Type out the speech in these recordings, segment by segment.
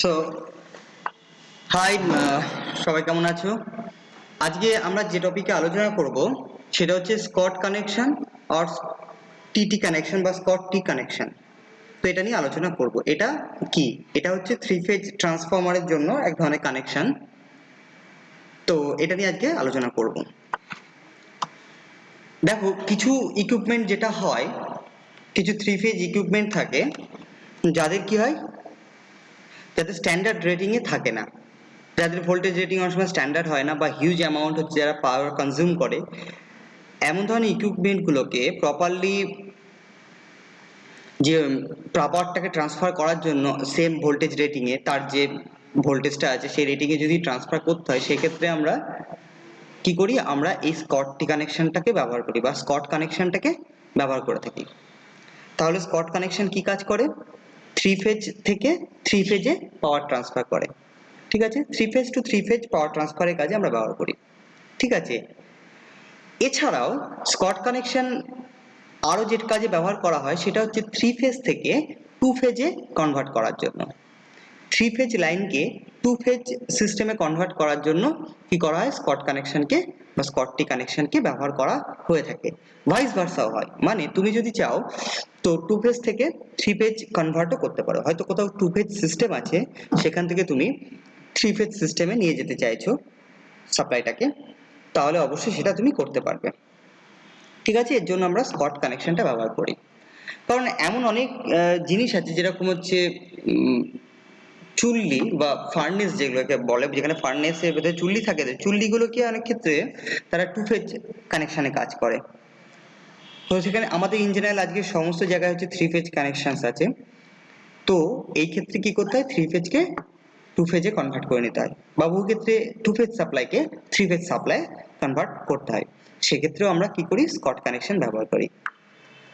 So high, সবাই কেমন আছো? আজকে আমরা যে টপিকে আলোচনা করব সেটা হচ্ছে স্কট কানেকশন আর টিটি কানেকশন বা স্কট টি কানেকশন। তো এটা নিয়ে আলোচনা করব। এটা কি? এটা হচ্ছে থ্রি ফেজ ট্রান্সফরমারের জন্য এক ধরনের কানেকশন। তো এটা নিয়ে আজকে আলোচনা করব। দেখো, কিছু ইকুইপমেন্ট যেটা হয়, কিছু থ্রি ফেজ ইকুইপমেন্ট থাকে যাদের কি হয়, যাদের স্ট্যান্ডার্ড রেটিং এ থাকে না, যাদের ভোল্টেজ রেটিং অনেক সময় স্ট্যান্ডার্ড হয় না বা হিউজ অ্যামাউন্ট হচ্ছে যারা পাওয়ার কনজিউম করে, এমন ধরনের ইকুইপমেন্টগুলোকে প্রপারলি যে পাওয়ারটাকে ট্রান্সফার করার জন্য সেম ভোল্টেজ রেটিংয়ে তার যে ভোল্টেজটা আছে সেই রেটিংয়ে যদি ট্রান্সফার করতে হয়, সেক্ষেত্রে আমরা কি করি, আমরা এই স্কট কানেকশনটাকে ব্যবহার করি বা স্কট কানেকশনটাকে ব্যবহার করে থাকি। তাহলে স্কট কানেকশন কি কাজ করে? থ্রি ফেজ থেকে থ্রি ফেজে পাওয়ার ট্রান্সফার করে। ঠিক আছে, three phase to three phase power ট্রান্সফারের কাজে আমরা ব্যবহার করি। ঠিক আছে, এছাড়াও স্কট কানেকশন আরো যে কাজে ব্যবহার করা হয় সেটা হচ্ছে থ্রি ফেজ থেকে টু ফেজে কনভার্ট করার জন্য। থ্রি ফেজ লাইনকে টু ফেজ সিস্টেমে কনভার্ট করার জন্য কি করা হয়, স্কট কানেকশনকে বা স্কটটি কানেকশনকে ব্যবহার করা হয়ে থাকে। ভাইস ভার্সাও হয়, মানে তুমি যদি চাও তো টু ফেজ থেকে থ্রি ফেজ কনভার্টও করতে পারো। হয়তো কোথাও টু ফেজ সিস্টেম আছে, সেখান থেকে তুমি থ্রি ফেজ সিস্টেমে নিয়ে যেতে চাইছো সাপ্লাইটাকে, তাহলে অবশ্যই সেটা তুমি করতে পারবে। ঠিক আছে, এর জন্য আমরা স্কট কানেকশনটা ব্যবহার করি। কারণ এমন অনেক জিনিস আছে যেরকম হচ্ছে চুল্লি বা ফার্নেস, যেগুলোকে বলে, যেখানে ফার্নেসের ভেতরে চুল্লি থাকে, চুল্লিগুলোকে অনেক ক্ষেত্রে তারা টু ফেজ কানেকশনে কাজ করে। তো সেখানে আমাদের ইন জেনারেল আজকে সমস্ত জায়গায় হচ্ছে থ্রি ফেজ কানেকশন আছে। তো এই ক্ষেত্রে কি করতে হয়, থ্রি ফেজকে টু ফেজে কনভার্ট করে নিতে হয়, বা বহু ক্ষেত্রে টু ফেজ সাপ্লাইকে থ্রি ফেজ সাপ্লাই কনভার্ট করতে হয়। সেক্ষেত্রেও আমরা কি করি, স্কট কানেকশন ব্যবহার করি।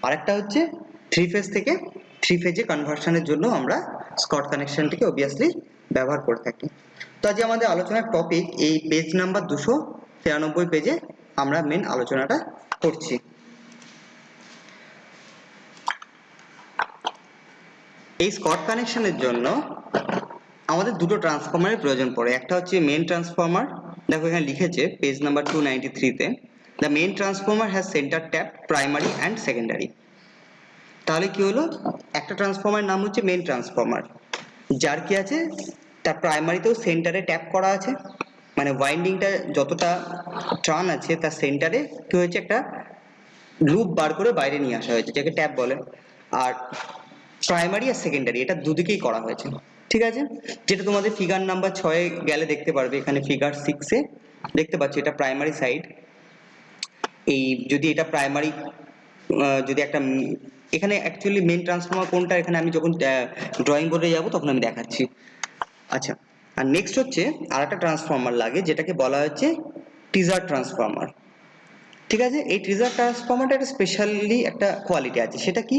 আরেকটা হচ্ছে থ্রি ফেজ থেকে থ্রি ফেজে কনভার্সনের জন্য আমরা স্কট কানেকশনটিকে অবভিয়াসলি ব্যবহার করে থাকি। তো আজ আমাদের আলোচনার টপিক এই পেজ নাম্বার 293 পেজে আমরা মেন আলোচনাটা করছি। এই স্কট কানেকশনের জন্য আমাদের দুটো ট্রান্সফরমারের প্রয়োজন পড়ে। একটা হচ্ছে মেন ট্রান্সফরমার, দেখো এখানে লিখেছে পেজ নাম্বার 293-তে, the main transformer has centre tap, primary and secondary. তাহলে কি হলো, একটা ট্রান্সফরমার নাম হচ্ছে মেন ট্রান্সফরমার, যার কি আছে, তার প্রাইমারিতেও সেন্টারে ট্যাপ করা আছে, মানে ওয়াইন্ডিংটা যতটা টার্ন আছে তার সেন্টারে কি হয়েছে, একটা লুপ বার করে বাইরে নিয়ে আসা হয়েছে, যাকে ট্যাপ বলে। আর প্রাইমারি আর সেকেন্ডারি এটা দুদিকেই করা হয়েছে। ঠিক আছে, যেটা তোমাদের ফিগার নাম্বার 6 গেলে দেখতে পারবে, এখানে ফিগার 6-এ দেখতে পাচ্ছ, এটা প্রাইমারি সাইড। এই যদি এটা প্রাইমারি, যদি একটা এখানে অ্যাকচুয়ালি মেন ট্রান্সফরমার কোনটা, এখানে আমি যখন ড্রয়িং বোর্ডে যাব তখন আমি দেখাচ্ছি। আচ্ছা, আর নেক্সট হচ্ছে আর একটা ট্রান্সফরমার লাগে, যেটাকে বলা হচ্ছে টিজার ট্রান্সফরমার। ঠিক আছে, এই টিজার ট্রান্সফরমারটা একটা স্পেশালি একটা কোয়ালিটি আছে, সেটা কি,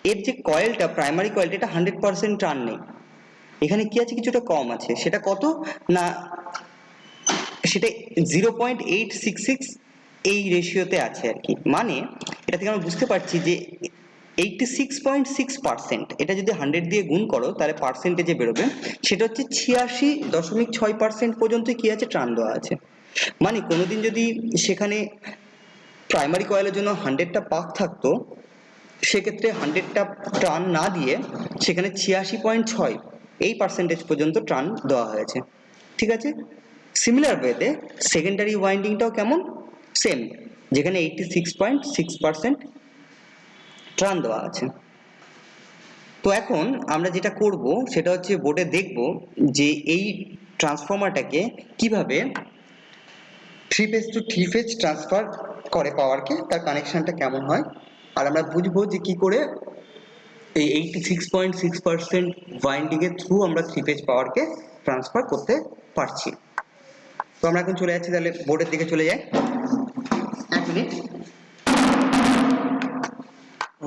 এর যে কয়েলটা, প্রাইমারি কয়েলটা, এটা 100% টার্ন নেই, এখানে কি আছে, কিছুটা কম আছে। সেটা কত না, সেটা 0.866 এই রেশিওতে আছে আর কি। মানে এটা থেকে আমরা বুঝতে পারছি যে 86.6%, এটা যদি 100 দিয়ে গুণ করো তাহলে পার্সেন্টেজে বেরোবে, সেটা হচ্ছে 86.6% পর্যন্ত কি আছে, ট্রান দেওয়া আছে। মানে কোনোদিন যদি সেখানে প্রাইমারি কয়েলের জন্য 100টা পাক থাকতো, সেক্ষেত্রে 100টা ট্রান না দিয়ে সেখানে 86.6 এই পার্সেন্টেজ পর্যন্ত ট্রান দেওয়া হয়েছে। ঠিক আছে, সিমিলার ওয়েতে সেকেন্ডারি ওয়াইন্ডিংটাও কেমন, সেম, যেখানে 86.6% ট্রান দেওয়া আছে। তো এখন আমরা যেটা করব সেটা হচ্ছে বোর্ডে দেখব যে এই ট্রান্সফরমারটাকে কিভাবে three phase to three phase transfer করে পাওয়ারকে, তার কানেকশনটা কেমন হয়, আর আমরা বুঝবো যে কি করে এই 86.6% ওয়াইন্ডিং এর থ্রু আমরা থ্রি ফেজ পাওয়ারকে ট্রান্সফার করতে পারছি। তো আমরা এখন চলে যাচ্ছি, তাহলে বোর্ডের দিকে চলে যাই। এক মিনিট,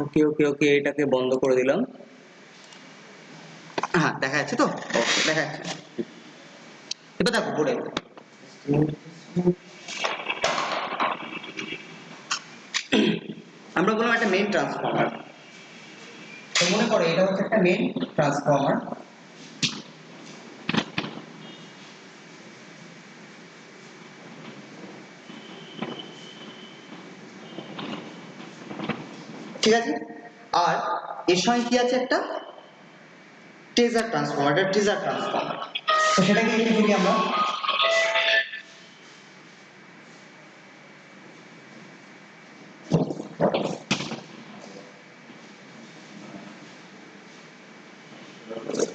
ওকে ওকে ওকে, এটাকে বন্ধ করে দিলাম। হ্যাঁ, দেখা যাচ্ছে তো, ওকে, দেখা যাচ্ছে। এবার দেখো বোর্ডে, আমরা বললাম একটা মেইন ট্রান্সফরমার। তো মনে করো এটা হচ্ছে একটা মেইন ট্রান্সফরমার। ঠিক আছে। আর এর সঙ্গে কি আছে একটা টেজার ট্রান্সফর্মার, এটা টেজার ট্রান্সফর্মার। তো সেটাকে লিখে ফেলি আমরা।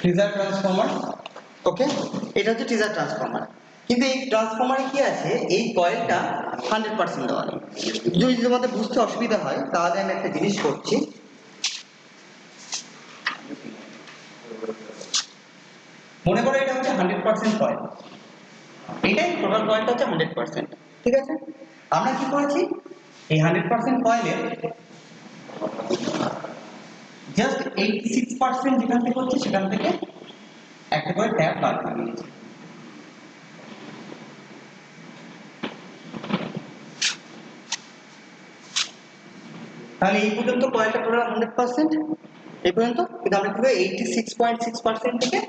টেজার ট্রান্সফর্মার, ওকে, এটা হচ্ছে টেজার ট্রান্সফর্মার। কিন্তু এই ট্রান্সফর্মারে কি আছে, এই কয়েলটা 100% দেওয়া নেই। যদি তোমাদের বুঝতে অসুবিধা হয় তাহলে আমি একটা জিনিস করছি। মনে করো এটা হচ্ছে 100% কয়েল, এটাই টোটাল কয়েলটা হচ্ছে 100%, ঠিক আছে। আমরা কি করেছি, এই 100% কয়েলে জাস্ট 86% যেখান থেকে হচ্ছে সেখান থেকে একটা করে ট্যাপ বার করে নিয়েছি। তাহলে এই পর্যন্ত কয়েলটা টোটাল 100% এই পর্যন্ত, কিন্তু আমরা পুরো 86.6% থেকে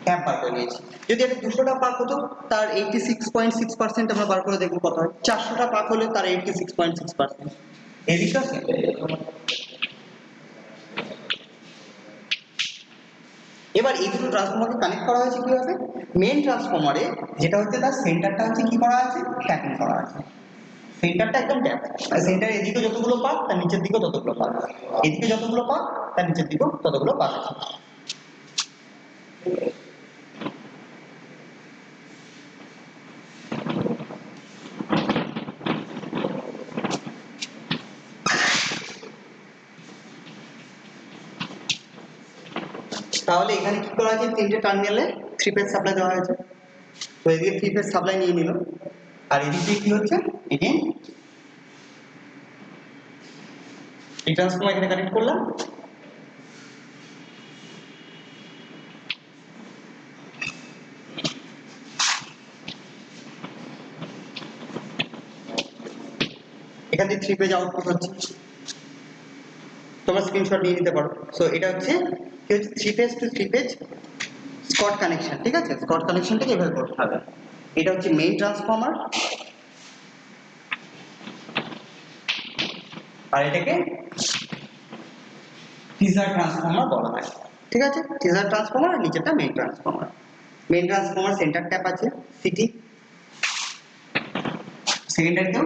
ট্যাপ বার করে নিয়েছি। যদি এটা 200টা পাক হতো তার 86.6% আমরা বার করে দেখবো কত হয়। 400টা পাক হলে তার 86.6%। এদিকে আছে। এবার এই দুটো ট্রান্সফর্মারকে কানেক্ট করা হয়েছে কিভাবে, মেইন ট্রান্সফর্মারে যেটা হচ্ছে তার সেন্টারটা হচ্ছে কি করা আছে, ট্যাপিং করা আছে। সেন্টারটা একদম ট্যাপ, আর সেন্টারের এদিকে যতগুলো পাক তার নিচের দিকেও ততগুলো পাক, এদিকে যতগুলো পাক তার নিচের দিকেও ততগুলো পাক আছে। তাহলে এখানে কি করা হয়েছে, তিনটে টার্মিনালে 3 ফেজ সাপ্লাই দেওয়া হয়েছে। তো এদিকে 3 ফেজ সাপ্লাই নিয়ে নিল, আর এদিকে কি হচ্ছে, এগেইন এই ট্রান্সফর্মার এখানে কানেক্ট করলাম। এখান থেকে 3 ফেজ আউটপুট হচ্ছে, তোমরা স্ক্রিনশট নিয়ে নিতে পারো। সো এটা হচ্ছে কি হচ্ছে 3 phase to 3 phase Scott connection, ঠিক আছে। স্কট কানেকশনটাকে এভাবে করতে হবে। এটা হচ্ছে মেইন ট্রান্সফর্মার, আর এটাকে টিজার ট্রান্সফর্মার বলা হয়, ঠিক আছে। টিজার ট্রান্সফর্মার আর নিচেটা main transformer. Main transformer centre tap আছে সিটি, সেকেন্ডারিতেও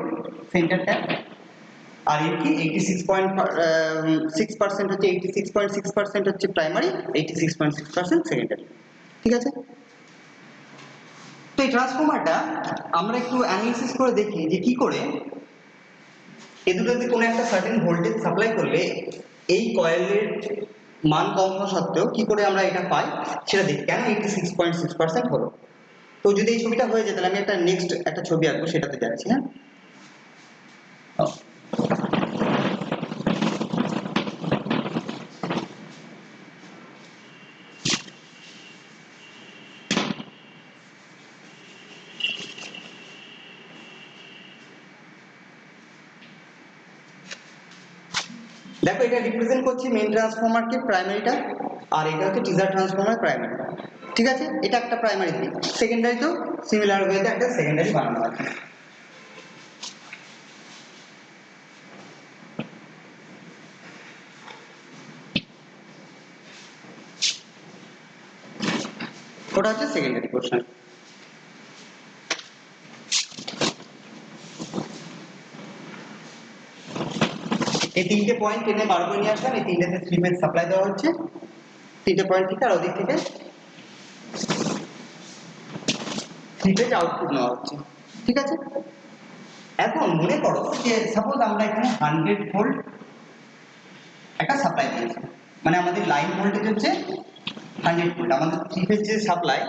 সেন্টার ট্যাপ, আর এর কি 86.6% হচ্ছে 86.6% হচ্ছে প্রাইমারি, 86.6% সেকেন্ডারি, ঠিক আছে। তো এই ট্রান্সফর্মারটা আমরা একটু অ্যানালিসিস করে দেখি যে কি করে এ দুটোতে কোনো একটা সার্টেন ভোল্টেজ সাপ্লাই করলে এই কয়েলের মান কম হওয়া সত্ত্বেও কি করে আমরা এটা পাই সেটা দেখি, কেন 86.6% হলো। তো যদি এই ছবিটা হয়ে যায় তাহলে আমি একটা নেক্সট একটা ছবি আঁকবো, সেটাতে যাচ্ছি। হ্যাঁ, দেখো এটা রিপ্রেজেন্ট করছি মেইন ট্রান্সফর্মারকে, প্রাইমারিটা, আর এটা হচ্ছে টিজার ট্রান্সফর্মার প্রাইমারি, ঠিক আছে। এটা একটা প্রাইমারি দিক, সেকেন্ডারি তো সিমিলার ওয়েতে একটা সেকেন্ডারি বানানো আছে। ওটা হচ্ছে সেকেন্ডারি পোর্শন। এই তিনটে পয়েন্ট টেনে বার করে নিয়ে আসলাম, এই তিনটেতে 3 ফেজ সাপ্লাই দেওয়া হচ্ছে, তিনটে পয়েন্ট থেকে, আর ওদিক থেকে 3 ফেজ আউটপুট নেওয়া হচ্ছে, ঠিক আছে। এখন মনে করো যে সাপোজ আমরা এখানে 100 ভোল্ট একটা সাপ্লাই দিয়েছি, মানে আমাদের লাইন ভোল্টেজ হচ্ছে 100 ভোল্ট, আমাদের 3 ফেজ যে সাপ্লাই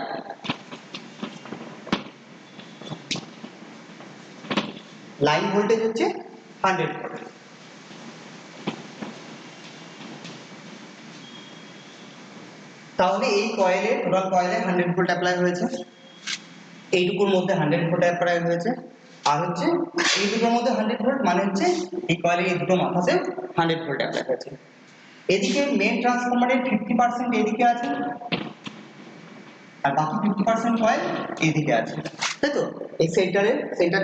লাইন ভোল্টেজ হচ্ছে 100 ভোল্ট। তাহলে এই কয়েলে টোটাল কয়েলে 100 ভোল্ট অ্যাপ্লাই হয়েছে, এইটুকুর মধ্যে 100 ভোল্ট অ্যাপ্লাই হয়েছে, আর হচ্ছে এই দুটোর মধ্যে 100 ভোল্ট, মানে হচ্ছে এই কয়েলের এই দুটো মাথাতে 100 ভোল্ট অ্যাপ্লাই হয়েছে। এদিকে মেইন ট্রান্সফরমারের 50% এদিকে আছে, আর বাকি 50% কয়েল এদিকে আছে, তাই তো। এই সেন্টার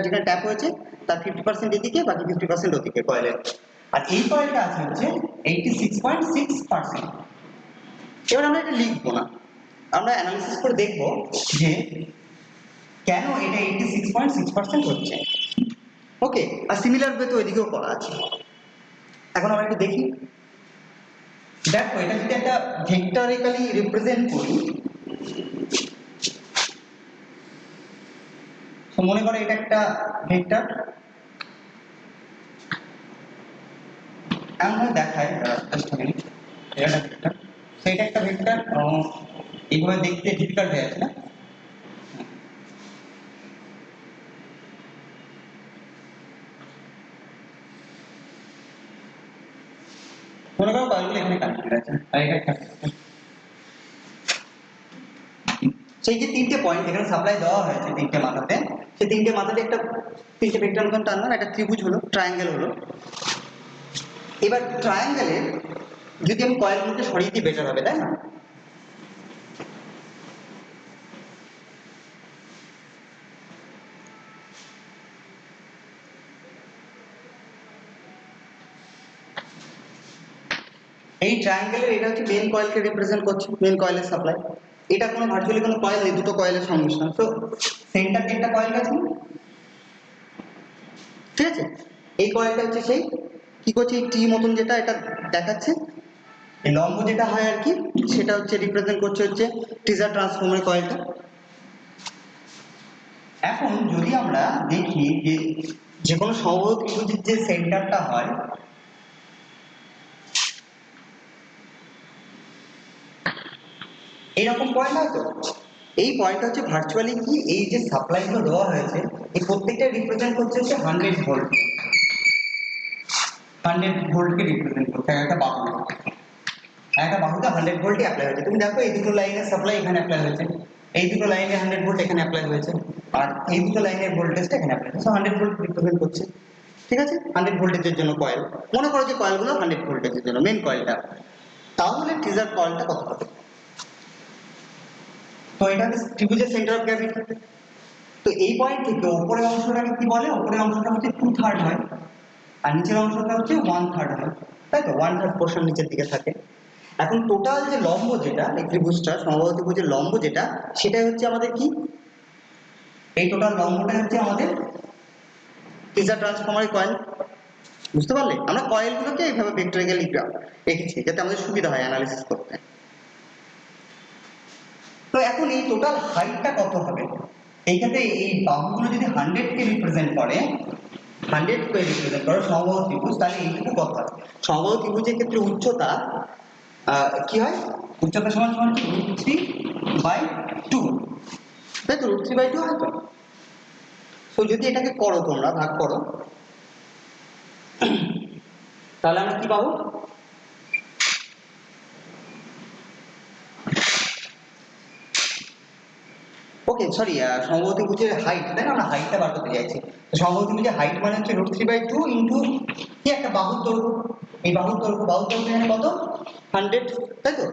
যেখানে ট্যাপ হয়েছে তার 50% এদিকে, বাকি 50% ওদিকে কয়েলের। আর এই কয়েলটা আছে হচ্ছে 86.6%। এবার আমরা এটা লিখবো না, আমরা অ্যানালিসিস করে দেখবো যে কেন এটা 86.6% হচ্ছে। ওকে, আর সিমিলার ওয়ে তো ওইদিকেও করা আছে। এখন আমরা একটু দেখি, দেখো এটা যদি একটা ভেক্টরিক্যালি রিপ্রেজেন্ট করি, তো মনে করো এটা একটা ভেক্টর, এমন দেখায় জাস্ট মিনিট, এটা একটা ভেক্টর, তো এটা একটা ভেক্টর, এইভাবে দেখতে ডিফিকাল্ট হয়ে যাচ্ছে না? মনে করো কয়েলগুলো এখানে কানেক্টেড আছে, আর এটা একটা ভেক্টর। সেই যে তিনটে পয়েন্ট এখানে সাপ্লাই দেওয়া হয়েছে তিনটে মাথাতে, সেই তিনটে মাথাতে একটা তিনটে ভেক্টর মতন টানলাম, একটা ত্রিভুজ হলো, ট্রায়াঙ্গেল হলো। এবার ট্রায়াঙ্গেলের যদি আমি কয়েলগুলোকে সরিয়ে দিই বেটার হবে, তাই না? এই ট্রায়াঙ্গেলের এটা হচ্ছে মেইন কয়েলকে রিপ্রেজেন্ট করছে, মেইন কয়েলের সাপ্লাই। এটা কোনো ভার্চুয়ালি কোনো কয়েল নেই, দুটো কয়েলের সংমিশ্রণ। তো সেন্টারে একটা কয়েল আছে, ঠিক আছে? এই কয়েলটা হচ্ছে সেই কি করছে, এই টি মতন যেটা এটা দেখাচ্ছে, এই লম্ব যেটা হয় আর কি, সেটা হচ্ছে রিপ্রেজেন্ট করছে হচ্ছে টিজার ট্রান্সফর্মার কয়েলটা। এখন যদি আমরা দেখি যে যে কোনো সমবাহু ত্রিভুজের যে সেন্টারটা হয়, এইরকম পয়েন্ট হয় তো, এই পয়েন্টটা হচ্ছে ভার্চুয়ালি কি, এই যে সাপ্লাইগুলো দেওয়া হয়েছে এই প্রত্যেকটা রিপ্রেজেন্ট করছে হচ্ছে 100 ভোল্ট, 100 ভোল্টকে রিপ্রেজেন্ট করছে একটা বাহু, একটা বাহুতে 100 ভোল্ট অ্যাপ্লাই হয়েছে। তুমি দেখো এই দুটো লাইনের সাপ্লাই এখানে অ্যাপ্লাই হয়েছে, এই দুটো লাইনে 100 ভোল্ট এখানে অ্যাপ্লাই হয়েছে, আর এই দুটো লাইনের ভোল্টেজটা এখানে অ্যাপ্লাই হয়েছে, 100 ভোল্ট রিপ্রেজেন্ট করছে। ঠিক আছে, 100 ভোল্টেজের জন্য কয়েল, মনে করো যে কয়েলগুলো 100 ভোল্টেজের জন্য মেন কয়েলটা, তাহলে টিজার কয়েলটা কত হবে? তো এটা হচ্ছে ত্রিভুজের সেন্টার অফ গ্র্যাভিটি। তো এই পয়েন্ট থেকে উপরের অংশটাকে কি বলে, উপরের অংশটা হচ্ছে 2/3 হয়, আর নিচের অংশটা হচ্ছে 1/3 হয়, তাই তো 1/3 পোর্শন নিচের দিকে থাকে। এখন টোটাল যে লম্ব যেটা এই ত্রিভুজটা, সমবাহু ত্রিভুজের লম্ব যেটা, সেটাই হচ্ছে আমাদের কি, এই টোটাল লম্বটাই হচ্ছে আমাদের টিজার ট্রান্সফর্মারের কয়েল। বুঝতে পারলে? আমরা কয়েলগুলোকে এইভাবে ভেক্টরিক্যালি রেখেছি যাতে আমাদের সুবিধা হয় অ্যানালিসিস করতে। তো এখন এই টোটাল হাইটটা কত হবে? এই ক্ষেত্রে এই বাহুগুলো যদি 100 কে রিপ্রেজেন্ট করে, 100 কে রিপ্রেজেন্ট করে সমবাহু ত্রিভুজ, তাহলে এইটুকু কত হয়? সমবাহু ত্রিভুজের ক্ষেত্রে উচ্চতা কি হয়? উচ্চতা সমান সমান কি √3/2, তাই তো? √3/2 হয় তো। তো যদি এটাকে করো, তোমরা ভাগ করো, তাহলে আমরা কি পাবো? ওকে সরি, সমবাহু ত্রিভুজের হাইট, তাই না? আমরা হাইটটা বার করতে চাইছি। তো সমবাহু ত্রিভুজের হাইট মানে হচ্ছে √3/2 ইন্টু কি, একটা বাহুর দৈর্ঘ্য, এই বাহুর দৈর্ঘ্য, বাহুর দৈর্ঘ্য এখানে কত? 100, তাই তো?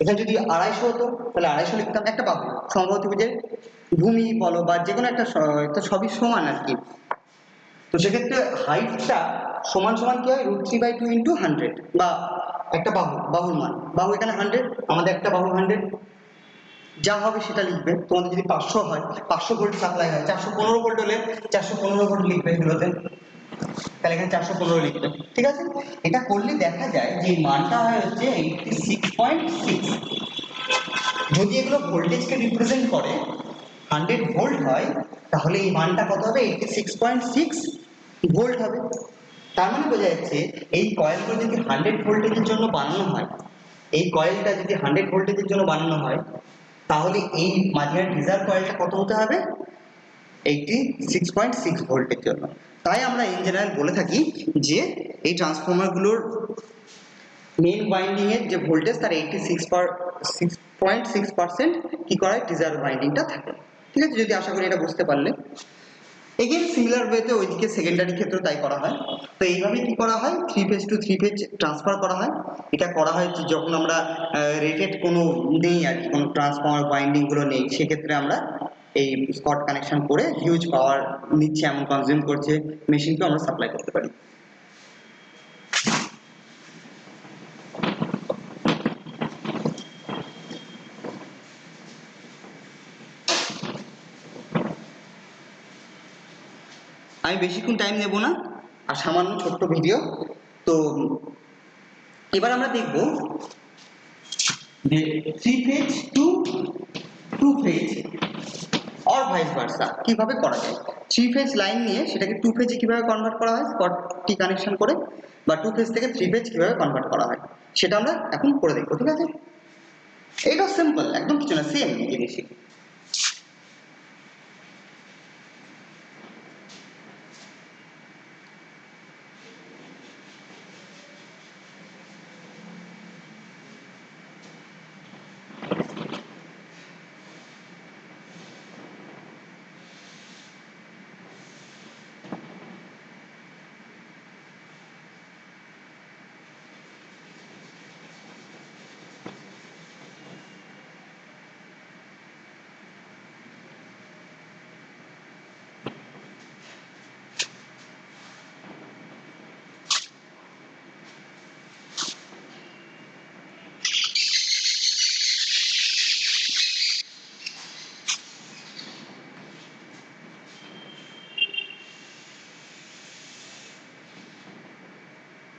এখানে যদি 250 হতো তাহলে 250 লিখতাম, একটা বাহু সমবাহু ত্রিভুজের ভূমি বলো বা যে কোনো একটা তো সবই সমান আর কি। তো সেক্ষেত্রে হাইটটা সমান সমান কি হয়, √3/2 ইন্টু 100, বা একটা বাহু, বাহুর মান, বাহু এখানে 100, আমাদের একটা বাহু 100, যা হবে সেটা লিখবে। তোমাদের যদি 500 হয়, 500 ভোল্ট সাপ্লাই হয়, 415 ভোল্ট হলে 415 ভোল্ট লিখবে এগুলোতে, তাহলে এখানে 415 লিখবে। ঠিক আছে, এটা করলে দেখা যায় যে মানটা হয় হচ্ছে 86.6। যদি এগুলো ভোল্টেজকে রিপ্রেজেন্ট করে 100 ভোল্ট হয়, তাহলে এই মানটা কত হবে? 86.6 ভোল্ট হবে। তার মানে বোঝা যাচ্ছে এই কয়েলগুলো যদি 100 ভোল্টেজের জন্য বানানো হয়, এই কয়েলটা যদি 100 ভোল্টেজের জন্য বানানো হয়, তাহলে এই মাঝের টিজার কয়েলটা কত হতে হবে? 86.6 ভোল্টের জন্য। তাই আমরা ইন জেনারেল বলে থাকি যে এই ট্রান্সফর্মারগুলোর মেইন ওয়াইন্ডিং এর যে ভোল্টেজ তার 86.6% কি করে, টিজার ওয়াইন্ডিংটা থাকে। ঠিক আছে, যদি আশা করি এটা বুঝতে পারলে। এগেইন সিমিলার ওয়েতে ওইদিকে সেকেন্ডারি ক্ষেত্রে তাই করা হয়। তো এইভাবে কি করা হয়, 3 ফেজ টু 3 ফেজ ট্রান্সফার করা হয়। এটা করা হয় যখন আমরা রেটেড কোনো নেই আর কি, কোনো ট্রান্সফর্মার ওয়াইন্ডিং গুলো নেই, সেক্ষেত্রে আমরা এই স্কট কানেকশন করে হিউজ পাওয়ার নিচ্ছে, এমন কনজিউম করছে মেশিনকে আমরা সাপ্লাই করতে পারি। আমি বেশিক্ষণ টাইম নেব না, আর সামান্য ছোট্ট ভিডিও। তো এবার আমরা দেখব যে three phase to phase or vice versa কিভাবে করা যায়। থ্রি ফেজ লাইন নিয়ে সেটাকে টু ফেজে কিভাবে কনভার্ট করা হয় স্কট টি কানেকশন করে, বা টু ফেজ থেকে থ্রি ফেজ কিভাবে কনভার্ট করা হয় সেটা আমরা এখন করে দেখবো, ঠিক আছে? এইটাও সিম্পল, একদম কিছু না, সেম জিনিসই।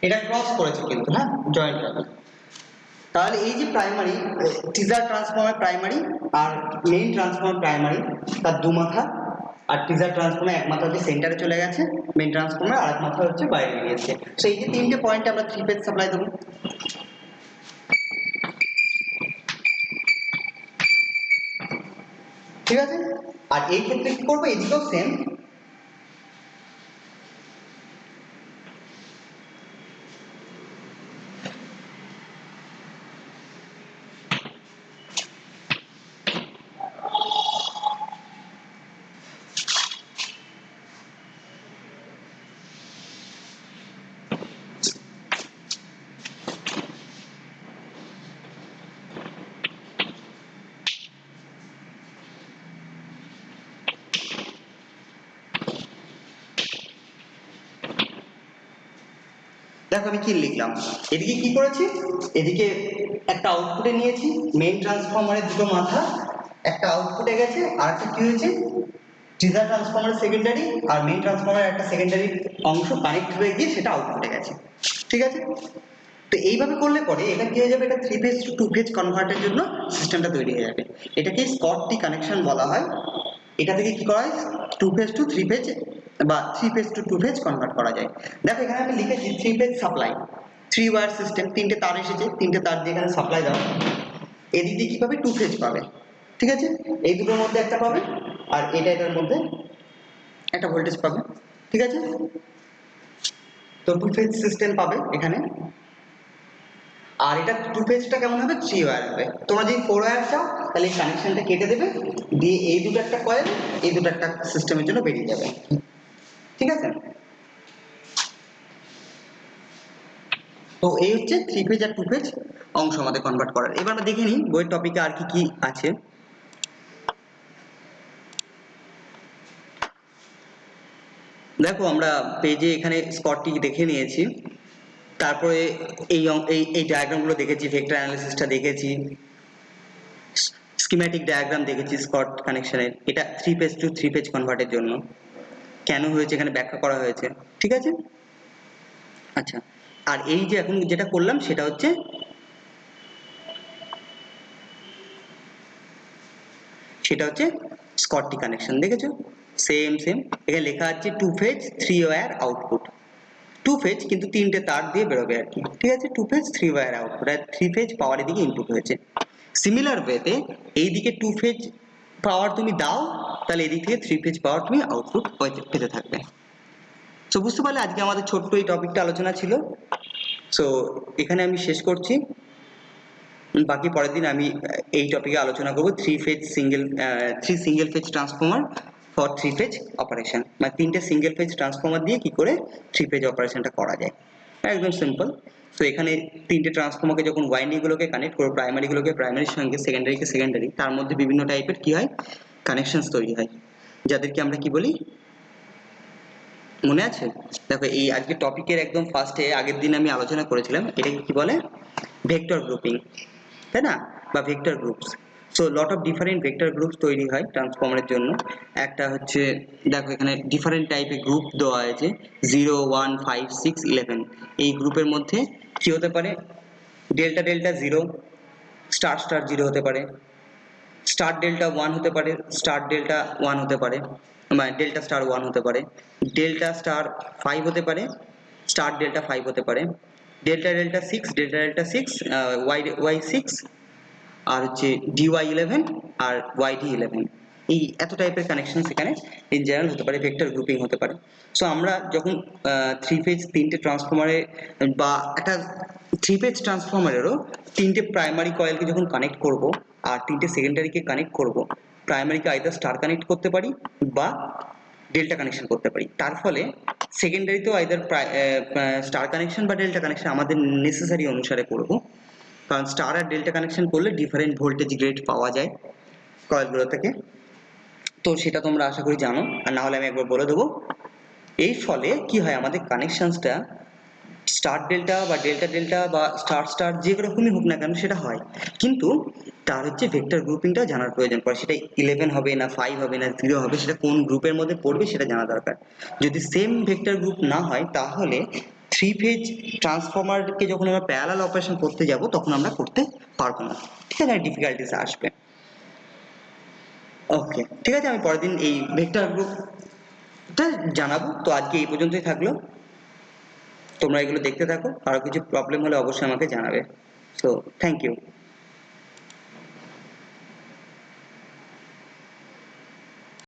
এটা ক্রস করেছে কিন্তু, হ্যাঁ, জয়েন্ট হবে। তাহলে এই যে প্রাইমারি টিজার ট্রান্সফর্মার প্রাইমারি আর মেইন ট্রান্সফর্মার প্রাইমারি, তার দু মাথা, আর টিজার ট্রান্সফর্মার এক মাথা হচ্ছে সেন্টারে চলে গেছে, মেইন ট্রান্সফর্মার আর এক মাথা হচ্ছে বাইরে গিয়েছে। তো এই যে তিনটে পয়েন্টে আমরা থ্রি ফেজ সাপ্লাই দেবো, ঠিক আছে? আর এই ক্ষেত্রে কি করবো, এদিকেও সেম, দেখো আমি কি লিখলাম। এদিকে কি করেছি, এদিকে একটা আউটপুটে নিয়েছি মেইন ট্রান্সফরমারের দুটো মাথা, একটা আউটপুটে গেছে, আর একটা কি হয়েছে টিজার ট্রান্সফরমারের সেকেন্ডারি আর মেইন ট্রান্সফরমারের একটা সেকেন্ডারি অংশ কানেক্ট হয়ে গিয়ে সেটা আউটপুটে গেছে, ঠিক আছে? তো এইভাবে করলে পরে এটা কি হয়ে যাবে, এটা থ্রি ফেজ টু ফেজ কনভার্টের জন্য সিস্টেমটা তৈরি হয়ে যাবে। এটাকে স্কট টি কানেকশন বলা হয়। এটা থেকে কি করা হয়, two phase to three phase বা three phase to two phase convert করা যায়। দেখো এখানে আমি লিখেছি three phase supply, three wire system, তিনটে তার এসেছে, তিনটে তার দিয়ে এখানে সাপ্লাই দাও, এদিক দিয়ে কি পাবে, টু ফেজ পাবে, ঠিক আছে? এই দুটোর মধ্যে একটা পাবে, আর এটার মধ্যে একটা ভোল্টেজ পাবে, ঠিক আছে? তো টু ফেজ সিস্টেম পাবে এখানে। আর এটা টু ফেজটা কেমন হবে, থ্রি ওয়্যার হবে। তোমরা যদি ফোর ওয়্যার চাও তাহলে এই কানেকশনটা কেটে দেবে, দিয়ে এই দুটো একটা কয়েল, এই দুটো একটা সিস্টেমের জন্য বেরিয়ে যাবে, ঠিক আছে? তো এই হচ্ছে থ্রি ফেজ আর টু ফেজ অংশ আমাদের কনভার্ট করার। এবার আমরা দেখে নিই বইয়ের টপিকে আর কি কি আছে। দেখো আমরা পেজে এখানে স্কটটি দেখে নিয়েছি, তারপরে এই এই ডায়াগ্রামগুলো দেখেছি, ভেক্টর অ্যানালিসিসটা দেখেছি, স্কিম্যাটিক ডায়াগ্রাম দেখেছি স্কট কানেকশনের, এটা three phase to three phase কনভার্টের জন্য কেন হয়েছে এখানে ব্যাখ্যা করা হয়েছে, ঠিক আছে? আচ্ছা, আর এই যে এখন যেটা করলাম সেটা হচ্ছে স্কটটি কানেকশন, দেখেছো? সেম সেম এখানে লেখা আছে two phase three wire output, two phase কিন্তু তিনটে তার দিয়ে বেরোবে আর কি, ঠিক আছে? Two phase three wire output, আর থ্রি ফেজ পাওয়ার এদিকে ইনপুট হয়েছে। সিমিলার ওয়েতে এইদিকে টু ফেজ পাওয়ার তুমি দাও, তাহলে এদিক থেকে থ্রি ফেজ পাওয়ার তুমি আউটপুট পেতে থাকবে। সো বুঝতে পারলে আজকে আমাদের ছোট্ট এই টপিকটা আলোচনা ছিল। সো এখানে আমি শেষ করছি, বাকি পরের দিন আমি এই টপিকে আলোচনা করব three single phase transformer for three phase operation, মানে তিনটে সিঙ্গেল ফেজ ট্রান্সফর্মার দিয়ে কি করে থ্রি ফেজ অপারেশনটা করা যায়, একদম সিম্পল। তো এখানে তিনটে ট্রান্সফর্মারকে যখন ওয়াইন্ডিং গুলোকে কানেক্ট করবো, প্রাইমারিগুলোকে প্রাইমারির সঙ্গে সেকেন্ডারিকে সেকেন্ডারি, তার মধ্যে বিভিন্ন টাইপের কি হয় কানেকশনস তৈরি হয়, যাদেরকে আমরা কি বলি, মনে আছে? দেখো এই আজকে টপিকের একদম ফার্স্টে আগের দিন আমি আলোচনা করেছিলাম, এটাকে কি বলে, ভেক্টর গ্রুপিং, তাই না, বা vector groups. So lot of different vector groups তৈরি হয় ট্রান্সফর্মারের জন্য। একটা হচ্ছে, দেখো এখানে ডিফারেন্ট টাইপের গ্রুপ দেওয়া আছে, 0, 1, 5, 6, 11। এই গ্রুপের মধ্যে কি হতে পারে, ডেল্টা ডেল্টা 0, স্টার স্টার 0 হতে পারে, স্টার ডেল্টা 1 হতে পারে, স্টার ডেল্টা 1 হতে পারে, মানে ডেল্টা স্টার 1 হতে পারে, ডেল্টা স্টার 5 হতে পারে, স্টার ডেল্টা 5 হতে পারে, delta delta 6, delta delta 6, Y Y 6, আর হচ্ছে dy11 আর yd11। এই এত টাইপের কানেকশন এখানে ইন জেনারেল হতে পারে, ভেক্টর গ্রুপিং হতে পারে। সো আমরা যখন 3 ফেজ 3টে ট্রান্সফরমারে বা একটা 3 ফেজ ট্রান্সফরমারেরও 3টে প্রাইমারি কয়েলকে যখন কানেক্ট করব আর 3টে সেকেন্ডারিকে কানেক্ট করব, প্রাইমারিকে আইদার স্টার কানেক্ট করতে পারি বা ডেল্টা কানেকশন করতে পারি। তার ফলে সেকেন্ডারিতেও আইদার স্টার কানেকশন বা ডেল্টা কানেকশন আমাদের নেসেসারি অনুসারে করব, কারণ স্টার আর ডেল্টা কানেকশন করলে ডিফারেন্ট ভোল্টেজ গ্রেড পাওয়া যায় কয়েলগুলো থেকে। তো সেটা তোমরা আশা করি জানো, আর না হলে আমি একবার বলে দেবো। এই ফলে কি হয়, আমাদের কানেকশনসটা স্টার ডেল্টা বা ডেল্টা ডেল্টা বা স্টার স্টার যে রকমই হোক না কেন সেটা হয়, কিন্তু তার হচ্ছে ভেক্টর গ্রুপিংটা জানার প্রয়োজন পড়ে। সেটা 11 হবে না 5 হবে না 0 হবে, সেটা কোন গ্রুপের মধ্যে পড়বে সেটা জানা দরকার। যদি সেম ভেক্টর গ্রুপ না হয় তাহলে 3 ফেজ ট্রান্সফরমারকে যখন আমরা প্যারালাল অপারেশন করতে যাব তখন আমরা করতে পারবো না, ঠিক আছে, ডিফিকাল্টিস আসবে। ওকে, ঠিক আছে, আমি পরের দিন এই ভেক্টর গ্রুপটা জানাবো। তো আজকে এই পর্যন্তই থাকলো, তোমরা এগুলো দেখতে থাকো, আরো কিছু প্রবলেম হলে অবশ্যই আমাকে জানাবে। So thank you.